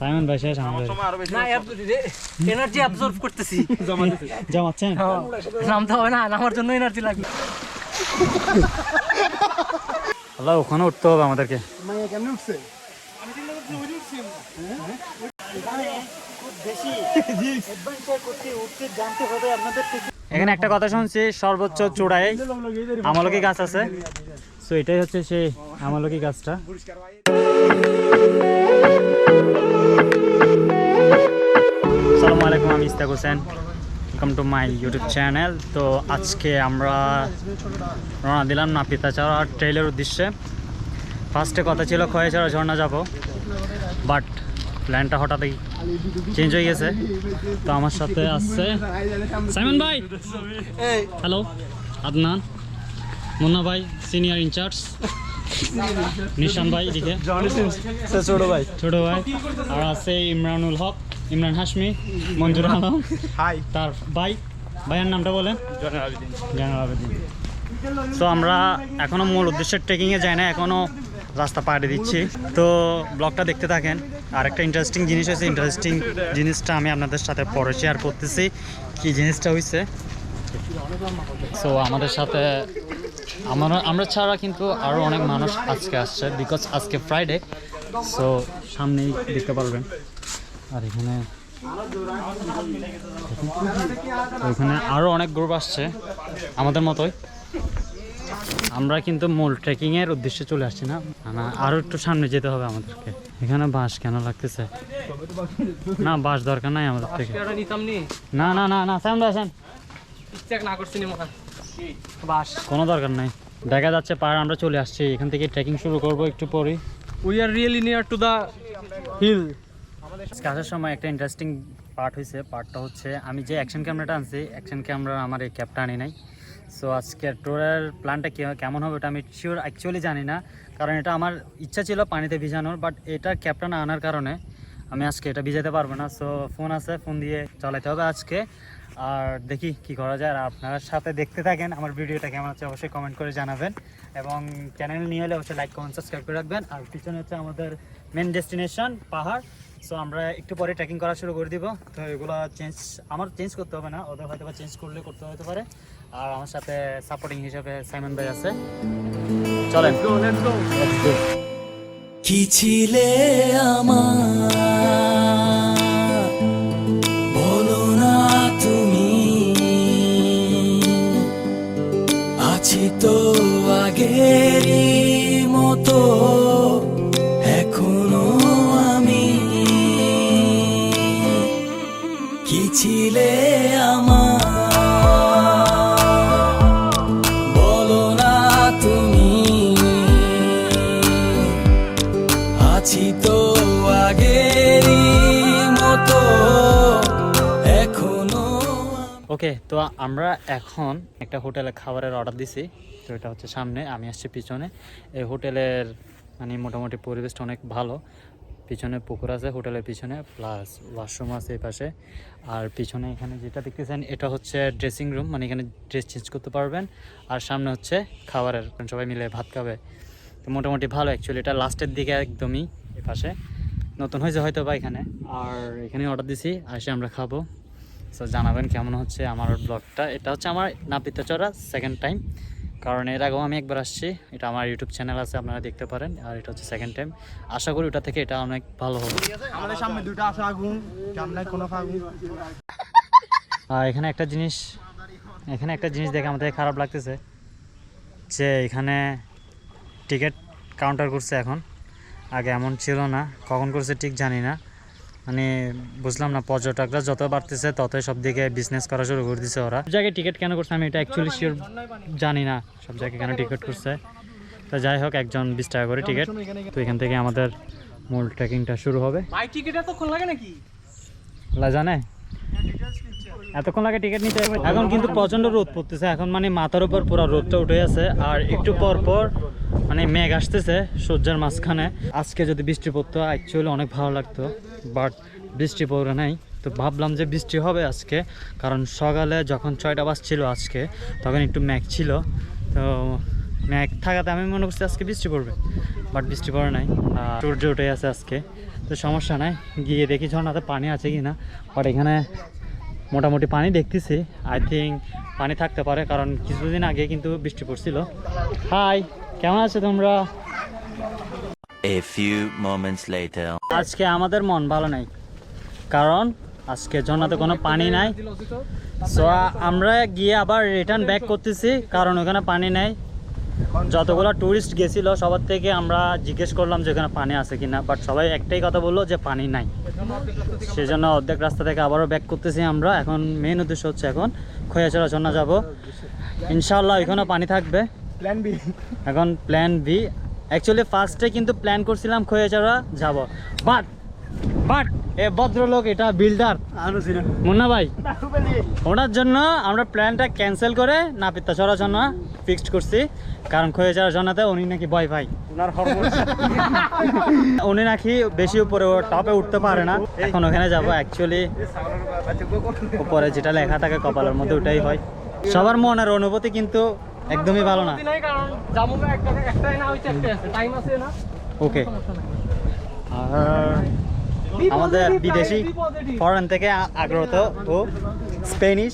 Simon ভাই শেষ আমাদের না এনার্জি অ্যাবজর্ব করতেছি জমাচ্ছেন নামতে হবে না নামার জন্য এনার্জি লাগবে আল্লাহ ওখানে উঠতে হবে আমাদেরকে মাইয়া কেমনে উঠছে এখানে একটা কথা শুনছি সর্বোচ্চ চূড়ায় আমলকি গাছ আছে, তো এটাই হচ্ছে সেই আমলকি গাছটা। আসসালামু আলাইকুম, আমি Istak Hossain, welcome to my YouTube channel. তো আজকে আমরা রওনা দিলাম নাপিতাচড়া ট্রেইলের উদ্দেশ্যে। ফার্স্টে কথা ছিল খয়েছড়া ঝর্ণা যাব, বাট প্ল্যানটা হঠাৎই চেঞ্জ হয়ে গেছে। তো আমার সাথে আসছে সাইমন ভাই, হ্যালো আদনান, মুন্না ভাই সিনিয়র ইনচার্জ, নিশান ভাই এদিকে ছোট ভাই, আর আছে ইমরানুল হক, ইমরান হাশমি, মঞ্জুর আলম, তার ভাইয়ের নামটা বলেন জয়নুল আবেদিন। তো আমরা এখনো মূল উদ্দেশ্যের ট্রেকিংয়ে যাই না, এখনো রাস্তা পাড়ি দিচ্ছি। তো ব্লগটা দেখতে থাকেন। আর একটা ইন্টারেস্টিং জিনিস হয়েছে, ইন্টারেস্টিং জিনিসটা আমি আপনাদের সাথে পরে শেয়ার করতেছি কি জিনিসটা হয়েছে। সো আমাদের সাথে আমরা ছাড়া কিন্তু আরও অনেক মানুষ আজকে আসছে, বিকজ আজকে ফ্রাইডে। সো সামনেই দেখতে পারবেন। আর এখানে আরও অনেক গ্রুপ আসছে আমাদের মতোই। আমরা কিন্তু মূল ট্রেকিংয়ের উদ্দেশ্যে চলে আসছি না, আরও একটু সামনে যেতে হবে আমাদেরকে। এখানে বাঁশ কেন লাগতেছে? না বাঁশ দরকার নাই আমাদের থেকে। না না না না সামনে আসেন, বাস কোনো দরকার নাই। দেখা যাচ্ছে পাহাড়, আমরা চলে আসছি, এখান থেকে ট্রেকিং শুরু করব একটু পরেই। We are really near to the hill. আসার সময় একটা ইন্টারেস্টিং পার্ট হয়েছে। পার্টটা হচ্ছে আমি যে অ্যাকশন ক্যামেরাটা আনছি, অ্যাকশন ক্যামেরা আমার এই ক্যাপটা আনি নাই। সো আজকে ট্যুরের প্ল্যানটা কেমন হবে ওটা আমি শিওর অ্যাকচুয়ালি জানি না, কারণ এটা আমার ইচ্ছা ছিল পানিতে ভিজানোর, বাট এটার ক্যাপটা না আনার কারণে আমি আজকে এটা ভিজাতে পারবো না। সো ফোন আছে, ফোন দিয়ে চালাতে হবে আজকে। আর দেখি কি করা যায়। আর আপনারা সাথে দেখতে থাকেন, আমার ভিডিওটা কেমন হচ্ছে অবশ্যই কমেন্ট করে জানাবেন, এবং চ্যানেল নিয়ে হলে অবশ্যই লাইক কমেন্ট সাবস্ক্রাইব করে রাখবেন। আর পিছনে হচ্ছে আমাদের মেন ডেস্টিনেশন পাহাড়। সো আমরা একটু পরে ট্রেকিং করা শুরু করে দিব। তো এগুলো আমার চেঞ্জ করতে হবে না, ওদের হয়তো বা চেঞ্জ করলে করতে হতে পারে। আর আমার সাথে সাপোর্টিং হিসাবে সাইমন ভাই আছে। চলেন কি ছিলে আমার বলো না তুমি, আছি তো আগেরই মতো এখনো আমি। কি ছিলে আমার বলো না তুমি, আছি তো আগেরই মতো এখনো। ওকে, তো আমরা এখন একটা হোটেলে খাবারের অর্ডার দিছি। তো এটা হচ্ছে সামনে, আমি আসছি পিছনে। এই হোটেলের মানে মোটামুটি পরিবেশটা অনেক ভালো। পিছনে পুকুর আছে হোটেলের পিছনে, প্লাস ওয়াশরুম আছে এই পাশে। আর পিছনে এখানে যেটা দেখতেছেন এটা হচ্ছে ড্রেসিং রুম, মানে এখানে ড্রেস চেঞ্জ করতে পারবেন। আর সামনে হচ্ছে খাবারের, সবাই মিলে ভাত খাবে। তো মোটামুটি ভালো অ্যাকচুয়ালি। এটা লাস্টের দিকে একদমই এই পাশে নতুন হয়েছে হয়তো বা এখানে। আর এখানে অর্ডার দিছি, আসে আমরা খাবো। সো জানাবেন কেমন হচ্ছে আমার ব্লগটা। এটা হচ্ছে আমার নাপিতাচড়া সেকেন্ড টাইম, কারণ এর আগেও আমি একবার আসছি। এটা আমার ইউটিউব চ্যানেল আছে, আপনারা দেখতে পারেন। আর এটা হচ্ছে সেকেন্ড টাইম, আশা করি ওটা থেকে এটা অনেক ভালো হবে। আমাদের সামনে দুটো আসা আগুন সামনে কোনো আগুন। আর এখানে একটা জিনিস দেখে আমাদের খারাপ লাগতেছে যে এখানে টিকিট কাউন্টার করছে এখন, আগে এমন ছিল না। কখন করছে ঠিক জানি না, মানে বুঝলাম না। পর্যটকরা যত বাড়তেছে ততই সব দিকে বিজনেস করা শুরু করে দিচ্ছে ওরা। সব জায়গায় টিকিট কেন করছে আমি এটা অ্যাকচুয়ালি শিওর জানি না, সব জায়গায় কেন টিকিট করছে। তো যাই হোক, একজন 20 টাকা করে টিকিট। তো এখান থেকে আমাদের মূল ট্রেকিংটা শুরু হবে। ভাই টিকিট এতক্ষণ লাগে নাকি? জানে এতক্ষণ লাগে টিকিট নিতে। এখন কিন্তু প্রচণ্ড রোদ পড়তেছে, এখন মানে মাথার উপর পুরো রোদটা উঠে আছে। আর একটু পর পর মানে মেঘ আসতেছে সূর্যের মাঝখানে। আজকে যদি বৃষ্টি পড়তো অ্যাকচুয়ালি অনেক ভালো লাগতো, বাট বৃষ্টি পড়ে নাই। তো ভাবলাম যে বৃষ্টি হবে আজকে, কারণ সকালে যখন 6টা বাজছিল আজকে তখন একটু মেঘ ছিল। তো মেঘ থাকাতে আমি মনে করছি আজকে বৃষ্টি পড়বে, বাট বৃষ্টি পড়ে নাই। সূর্য উঠে আছে আজকে। তো সমস্যা নাই, গিয়ে দেখি ঝর্ণাতে পানি আছে কি না। বাট এখানে মোটামুটি পানি দেখতেছি, আই থিঙ্ক পানি থাকতে পারে, কারণ কিছুদিন আগে কিন্তু বৃষ্টি পড়ছিল। হাই, কেমন আছো তোমরা? A few moments later. আজকে আমাদের মন ভালো নাই, কারণ আজকে ঝর্ণাতে কোনো পানি নাই। সো আমরা গিয়ে আবার রিটার্ন ব্যাক করতেছি, কারণ ওখানে পানি নাই। যতগুলো ট্যুরিস্ট গেছিলো সবার থেকে আমরা জিজ্ঞেস করলাম যে ওখানে পানি আছে কিনা, বাট সবাই একটাই কথা বললো যে পানি নাই। সেজন্য অর্ধেক রাস্তা থেকে আবারও ব্যাক করতেছি আমরা। এখন মেন উদ্দেশ্য হচ্ছে এখন খৈয়াছড়া ঝর্ণা যাব, ইনশাআল্লাহ ওইখানেও পানি থাকবে। Plan B. এখন প্ল্যান বি, অ্যাকচুয়ালি ফার্স্টে কিন্তু প্ল্যান করছিলাম খৈয়াছড়া যাব, বাট এ ভদ্রলোক এটা বিল্ডার মুন্না ভাই, ওনার জন্য আমরা প্ল্যানটা ক্যান্সেল করে নাপিতাছড়া ঝর্ণা ফিক্সড করছি। কারণ খৈয়াছড়া ঝর্ণাতে উনি নাকি ভয় পায়, উনি নাকি বেশি উপরে টপে উঠতে পারে না। এখন ওখানে যাব, অ্যাকচুয়ালি উপরে যেটা লেখা থাকে কপালের মধ্যে ওটাই হয়। সবার মনের অনুভূতি কিন্তু একদমই ভালো না। ওকে, আর আমাদের বিদেশি ফরেন থেকে আগ্রহত ও স্পেনিশ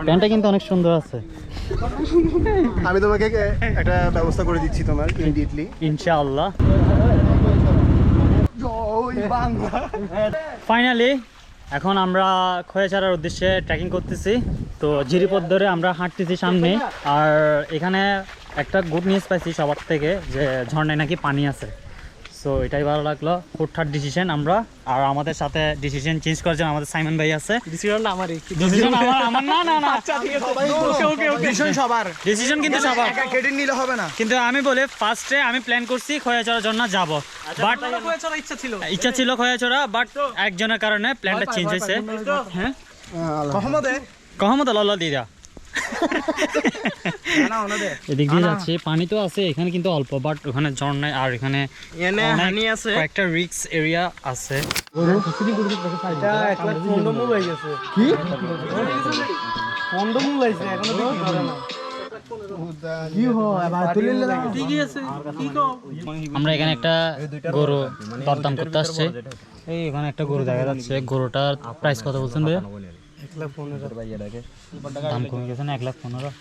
প্যান্টটা কিন্তু অনেক সুন্দর আছে। আমি তোমাকে একটা ব্যবস্থা করে দিচ্ছি তোমার ইমিডিয়েটলি, ইনশাআল্লাহ। জয় বাংলা। ফাইনালি এখন আমরা খৈয়াছড়ার উদ্দেশ্যে ট্রেকিং করতেছি। তো জিরিপথ ধরে আমরা হাঁটতেছি সামনে, আর এখানে একটা গুড নিউজ পাইছি সবার থেকে যে ঝর্ণায় নাকি পানি আছে। সো এটাই ভালো লাগলো, হুটহাট ডিসিশন আমরা। আর আমাদের সাথে ডিসিশন চেঞ্জ করার জন্য আমাদের সাইমন ভাই আছে। ডিসিশনটা আমারই। ডিসিশন আমার না আচ্ছা ঠিক আছে, ওকে ডিসিশন সবার, ডিসিশন কিন্তু সবার, একা ক্রেডিট নিলে হবে না। কিন্তু আমি বলি ফার্স্টে আমি প্ল্যান করছি খৈয়াছড়ার জন্য যাব, বাট ইচ্ছা ছিল খৈয়াছড়া, বাট একজনের কারণে প্ল্যানটা চেঞ্জ হয়েছে। হ্যাঁ কহমত আল্লাহ দিদা এদিক দিয়ে যাচ্ছে, পানি তো আছে এখানে কিন্তু অল্প, বাট ওখানে ঝর্ণায় আর এখানে কয়েকটা রিস্ক এরিয়া আছে। আমরা এখানে একটা গরু দরদাম করতে আসছে। এই এখানে একটা গরু দেখা যাচ্ছে, গরুটার প্রাইস কত বলছেন ভাইয়া? 1,15,000 দাম কমে গেছে না? 1,15,000।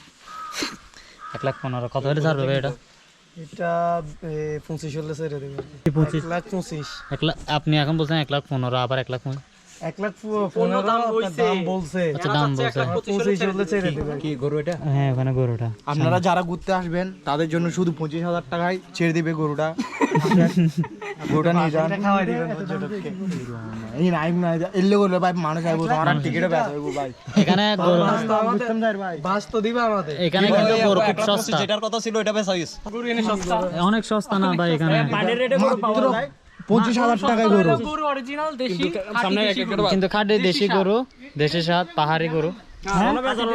1,15,000 কত হলে ছাড়বে ভাই এটা? এটা 25 হলে ছেড়ে দেবে। 1,25,000। আপনি এখন বলছেন 1,15,000, আবার 1,15,000। 1,15,000 দাম বলছে। আচ্ছা দাম বলছে 25 হলে ছেড়ে দেবে। কি গরু এটা? হ্যাঁ ওখানে গরুটা। আপনারা যারা ঘুরতে আসবেন তাদের জন্য শুধু 25,000 টাকায় ছেড়ে দিবে গরুটা। গরুটা নিয়ে যান, খাওয়াই দিবেন পর্যটককে। এই নাইম না এল্লে করলে ভাই মানুষ আইবো, তোমার টিকেটে বেচা হইবো ভাই। এখানে গরু বুঝতাম যাই ভাই, বাস তো দিবা আমাদের। এখানে কিন্তু গরু খুব সস্তা, যেটার কথা ছিল এটা বেচা হইছে। গরু এনে সস্তা, অনেক সস্তা না ভাই এখানে। পানির রেটে গরু পাওয়া যায় 25,000 টাকায় গরু। গরু অরিজিনাল দেশি, সামনে এক একটা কিন্তু খাটে দেশি গরু, দেশি স্বাদ, পাহাড়ি গরু।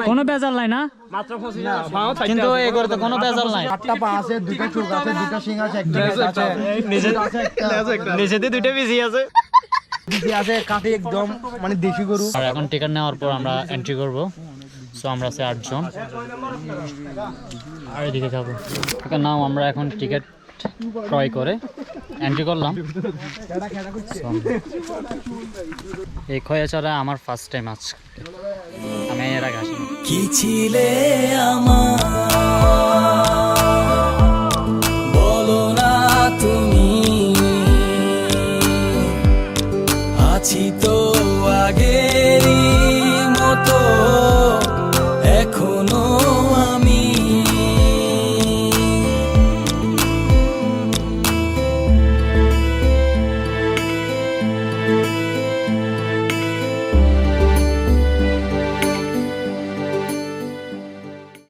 কোনো বেজাল নাই না? মাত্র 25,000। কিন্তু এই গরুতে কোনো বেজাল নাই। 8টা পা আছে, 2টা চোখ আছে, 2টা শিং আছে, একটা আছে, নিচেতে দুইটা বিজি আছে। বিচি আছে, কাটে একদম মানে দেশি গরু। আর এখন টিকিট নেওয়ার পর আমরা এন্ট্রি করব। সো আমরা আছি 8 জন, আর এদিকে যাবো। এখানে নাও আমরা এখন টিকিট ক্রয় করে এন্ট্রি করলাম। এই খৈয়াছড়া আমার ফার্স্ট টাইম আজ, আমি এর আগে আসিনি। কি ছিলে আমার বলো না তুমি, আছি তো আগেরই মতো এখনো আমি।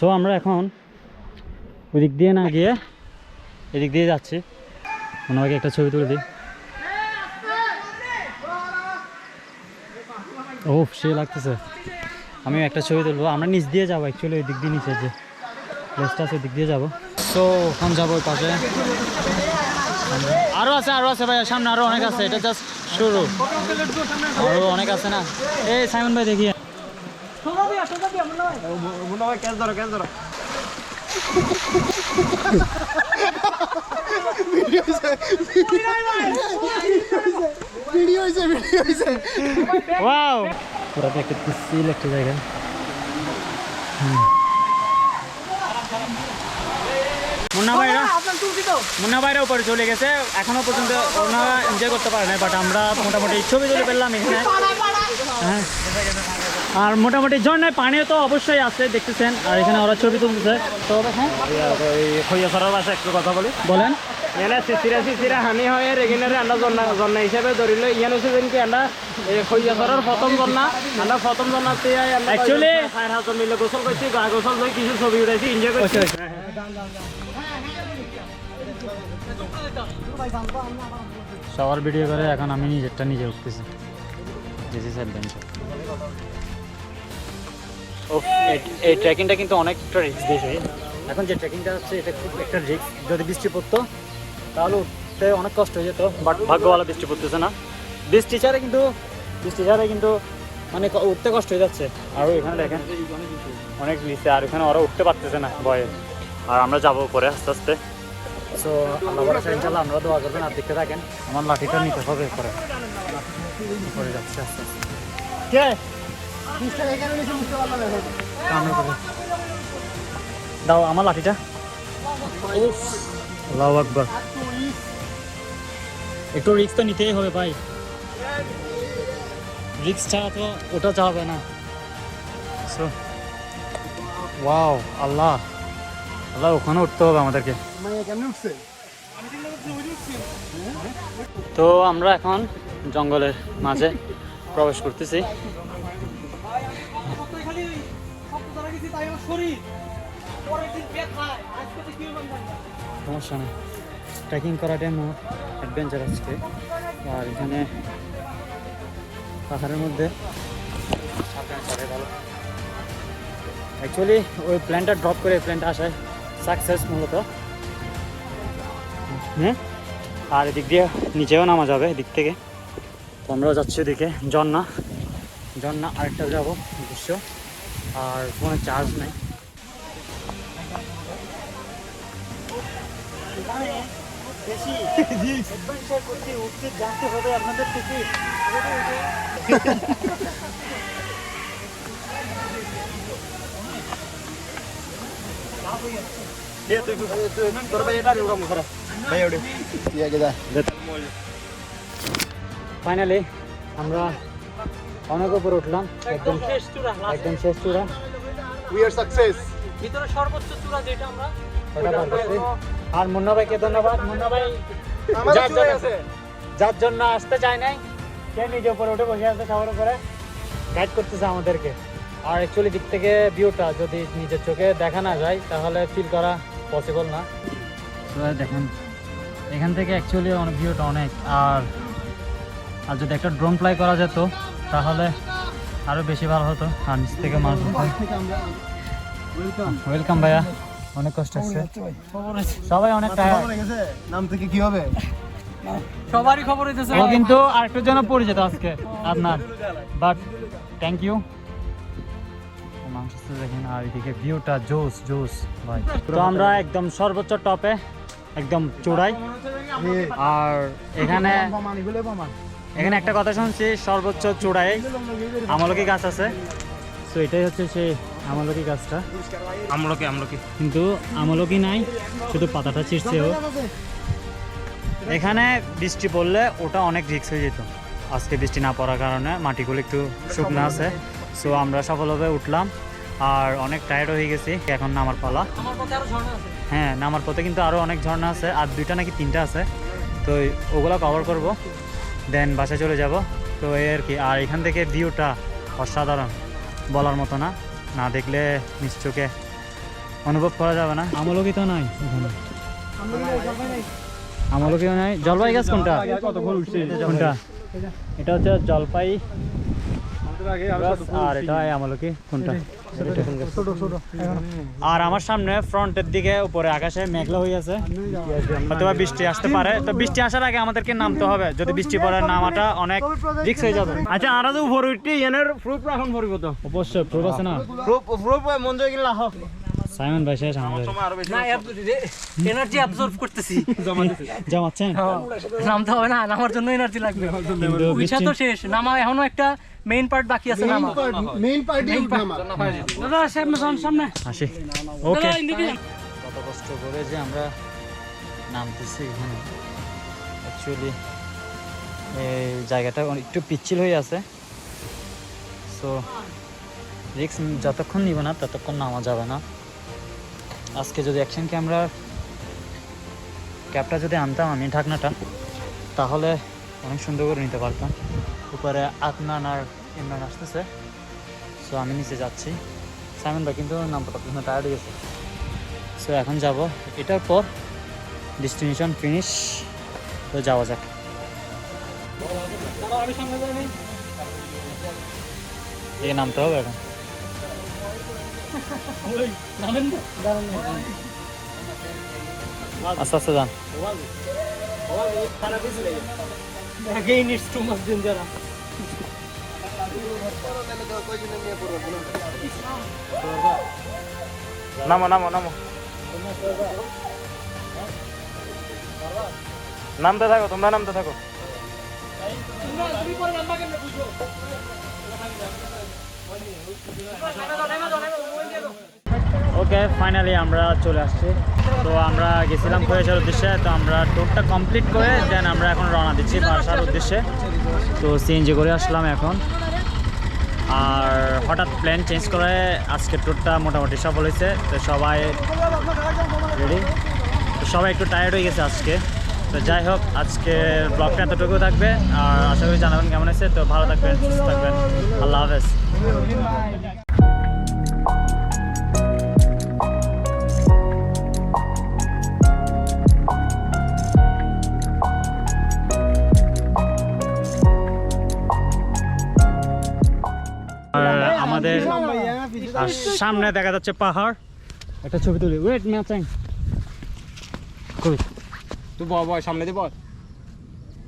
তো আমরা এখন ওই দিক দিয়ে না গিয়ে এদিক দিয়ে যাচ্ছি। ওনাকে একটা ছবি তুলে দিই। ও সে লাগতেছে, আমি একটা ছবি তুলবো। আমরা নিচ দিয়ে যাবো, অ্যাকচুয়ালি ওই দিক দিয়ে নিচে যে প্লেসটা আছে ওই দিক দিয়ে যাবো। তো ওখানে যাবো ওই পাশে, আরও আছে ভাই, সামনে আরও অনেক আছে, এটা জাস্ট শুরু, আরও অনেক আছে না। এই সাইমন ভাই দেখি মনে হয় ক্যাচ ধরো। ভিডিও হয়েছে ওয়াও পুরো একটা সিল একটা জায়গা মুন্না ভাইরা উপরে চলে গেছে, এখনো পর্যন্ত ওনারা এনজয় করতে পারে না, বাট আমরা মোটামুটি ছবি তুলে ফেললাম এখানে। হ্যাঁ, আর মোটামুটি ঝর্ণায় পানিও তো অবশ্যই আছে দেখতেছেন, আর এখানে ওরা ছবি তুলতেছে। তো হ্যাঁ খৈয়াছড়ার ভাষা একটু কথা বলি। বলেন। এখানে সিসিরা হানি হয় এখানে আমরা জন্না হিসাবে ধরিল ইয়ান হচ্ছে যেনকি আমরা খৈয়াছড়ার প্রথম জন্না, আমরা প্রথম জন্নাতে অ্যাকচুয়ালি 6000 মিলে গোসল করছি, গা গোসল হয়ে কিছু ছবি উঠাইছি, এনজয় করছি। সবার ভিডিও করে এখন আমি নিজেরটা নিজে উঠতেছি। এই ট্রেকিংটা কিন্তু অনেকটা রিস্ক দিয়েছে। এখন যে ট্রেকিংটা হচ্ছে এটা খুব একটা রিস্ক, যদি বৃষ্টি পড়তো তাহলে উঠতে অনেক কষ্ট হয়ে যেত, বাট ভাগ্যভালো বৃষ্টি পড়তেছে না। বৃষ্টি ছাড়া কিন্তু মানে উঠতে কষ্ট হয়ে যাচ্ছে। আর এখানে দেখেন অনেক নিচে, আর এখানে ওরা উঠতে পারতেছে না ভয়ে, আর আমরা যাবো পরে আস্তে আস্তে। সো আল্লাহ ভরসা, ইনশাআল্লাহ আমরা দোয়া করবেন আর দেখতে থাকেন। আমার লাঠিটা নিতে হবে পরে যাচ্ছে আস্তে আস্তে। দাও আমার লাঠিটা। আল্লাহু আকবার, একটু রিস্ক তো নিতেই হবে ভাই, রিস্ক ছাড়া তো ওটা যাবে না। সো ওয়াও, আল্লাহ আল্লাহ, ওখানে উঠতে হবে আমাদেরকে। তো আমরা এখন জঙ্গলের মাঝে প্রবেশ করতেছি। সমস্যা নেই, ট্রেকিং করাটাই আমার অ্যাডভেঞ্চার আজকে। আর এখানে পাহাড়ের মধ্যে ভালো, অ্যাকচুয়ালি ওই প্ল্যানটা ড্রপ করে প্ল্যানটা আসায় সাকসেস মূলত। হ্যাঁ, আর এদিক দিয়ে নিচেও নামা যাবে এদিক থেকে। তো আমরাও যাচ্ছি ওদিকে ঝর্ণা আরেকটা যাবো দৃশ্য। আর ফোনে চার্জ নেই। জানতে হবে আপনাদের থেকে। ফাইনালি আমরা অনেক উপরে উঠলাম, একদম শেষ চূড়া। We are success. ভিতরে সর্বোচ্চ চূড়া যেটা আমরা ওটা পার করছি। আর মুন্না ভাইকে ধন্যবাদ। মুন্না ভাই যার জন্য আসতে চায় নাই, সে নিজে উপরে উঠে বসে আছে, সবার উপরে গাইড করতেছে আমাদেরকে। আর অ্যাকচুয়ালি দিক থেকে ভিউটা যদি নিজের চোখে দেখা না যায় তাহলে ফিল করা পসিবল না। দেখেন এখান থেকে অ্যাকচুয়ালি অনেক ভিউটা অনেক, আর যদি একটা ড্রোন ফ্লাই করা যেত তাহলে আরও বেশি ভালো হতো। আর নিচ থেকে মানুষ ওয়েলকাম ভাইয়া, অনেক কষ্ট হচ্ছে, সবাই অনেক নাম থেকে কি হবে? সবারই খবর হইতেছে। ও কিন্তু আরেকটার জন্য পরিচিত আজকে আপনার, বাট থ্যাংক ইউ। দেখেন আর এদিকে ভিউটা জোস ভাই। তো আমরা একদম সর্বোচ্চ টপে, একদম চূড়ায়। আর এখানে একটা কথা শুনছি, সর্বোচ্চ চূড়ায় আমলকি গাছ আছে। তো এটাই হচ্ছে সেই আমলকি গাছটা। আমলকি কিন্তু আমলকি নাই, শুধু পাতাটা ছিঁড়ছে ও। এখানে বৃষ্টি পড়লে ওটা অনেক রিস্ক হয়ে যেত। আজকে বৃষ্টি না পড়ার কারণে মাটিগুলো একটু শুকনো আছে। সো আমরা সফলভাবে উঠলাম, আর অনেক টায়ার্ড হয়ে গেছি। এখন নামার পালা। হ্যাঁ, নামার পথে কিন্তু আরও অনেক ঝর্ণা আছে, আর 2টা নাকি 3টা আছে। তো ওগুলো কভার করব, দেন বাসায় চলে যাব। তো এই আর কি। আর এখান থেকে ভিউটা অসাধারণ, বলার মতো না, না দেখলে নিশ্চয়কে অনুভব করা যাবে না। আমলকি তো নাই এখানে, আমলকিও নাই। জলপাই গাছ কোনটা? এটা হচ্ছে জলপাই, আর এটা আমলকি কোনটা? আর আমার সামনে ফ্রন্টের দিকে উপরে আকাশে মেঘলা হয়ে আছে, হয়তো বৃষ্টি আসতে পারে। তো বৃষ্টি আসার আগে আমাদেরকে নামতে হবে, যদি বৃষ্টি পড়ে নামাটা অনেক রিস্ক হয়ে যাবে। আচ্ছা, আর তো উপরে উঠতে এনের প্রুফ রাখুন পড়ব তো। অবশ্যই প্রুফ আছে না? প্রুফ মন যায় কিনা লাহ। সাইমন ভাই শেষ আমাদের না এনার্জি অ্যাবজর্ব করতেছি জমাচ্ছেন নামতে হবে না, নামার জন্য এনার্জি লাগবে। উইঠা তো শেষ, নামা এখনো একটা মেইন পার্ট বাকি আছে। নামা মেইন পার্টি দাদা সামনে আসি ওকে। কত কষ্ট করে যে আমরা নামতেছি এখানে, অ্যাকচুয়ালি এই জায়গাটা একটু পিচ্ছিল হয়ে আছে, সো রিস্ক যতক্ষণ নিব না ততক্ষণ নামা যাবে না। আজকে যদি অ্যাকশন ক্যাপটা যদি আনতাম আমি ঢাকনাটা, তাহলে অনেক সুন্দর করে নিতে পারতাম। উপরে আদনান আর ইমরান আসতেছে, সো আমি নিচে যাচ্ছি। সাইমন ভাই কিন্তু নামতে পারতেছে না, টায়ার্ড হয়ে গেছে। সো এখন যাব, এটার পর ডেস্টিনেশন ফিনিশ, তো যাওয়া যাক। এই নামতে হবে এখন। আস্তে আস্তে যান। Again it's too much dangerous. নামো নামো নামো, নামতে থাকো, তোমরা নামতে থাকো। ওকে, ফাইনালি আমরা চলে আসছি। তো আমরা গেছিলাম খোয়াইশার উদ্দেশ্যে, তো আমরা ট্যুরটা কমপ্লিট করে দেন আমরা এখন রওনা দিচ্ছি বাসার উদ্দেশ্যে। তো সিএনজি করে আসলাম এখন, আর হঠাৎ প্ল্যান চেঞ্জ করে আজকের ট্যুরটা মোটামুটি সফল হয়েছে। তো সবাই রেডি, তো সবাই একটু টায়ার্ড হয়ে গেছে আজকে। তো যাই হোক, আজকে ব্লগটা এতটুকু থাকবে, আর আশা করি জানাবেন কেমন হয়েছে। তো ভালো থাকবেন, সুস্থ থাকবেন, আল্লাহ হাফেজ। আমাদের আর সামনে দেখা যাচ্ছে পাহাড়, একটা ছবি তুলি। ওয়েট ম্যাচিং কই তুই বয় সামনে দিয়ে বল।